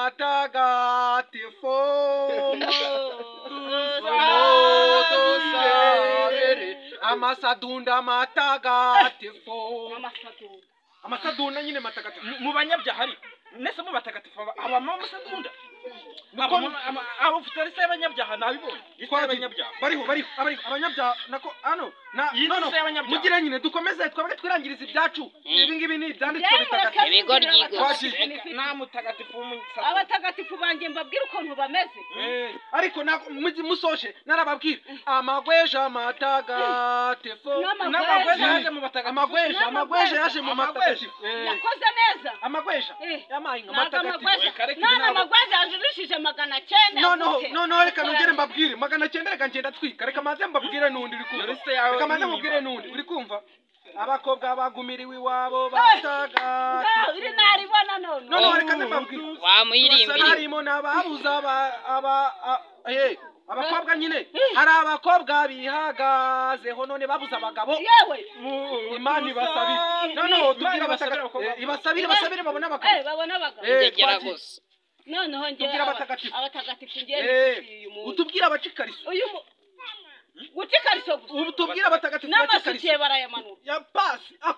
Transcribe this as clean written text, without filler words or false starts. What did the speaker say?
matagatifu amasadunda matagatifu amasadunda nyine matagatifu mu banyabyaha ari nese mu batagatifu abamo amasadunda abo ufite se abanyabyaha nabibonye abanyabyaha bariho abanyabyaha nako hano mugira nyine dukomeze twabwe twirangiriza ibyacu ibi ngibi ni byanditswe bitagatifu ibigo ryigose nta mutagatifu abatagatifu banjye mbabwira ukuntu bameze ariko musoshe narababwira amagweja matagatifu amagweja yaje mu matagatifu yakoze neza amagweja yamaye nka matagatifu none amagweja yajurishije 900 no reka nongere mbabwire 900 reka ngenda twika reka maze mbabwire nundi uri kumva reka maze mbabwire nundi uri kumva abakobwa bagumiriwe iwabo bataga iri naribona no reka mbabwire wamuyirimbira harimo nababuza abakobwa nyine hari abakobwa bihagazeho none babuza abagabo yewe imana ibasabire no tubwira ibasabire babona abagabo babona abagabo ngegera gusa noneho ngiye abatagatifu ngiye utubwira abacikariso gucikariso gusa ubu tubwira abatagatifu n'amasukiye barayamanura ya pasi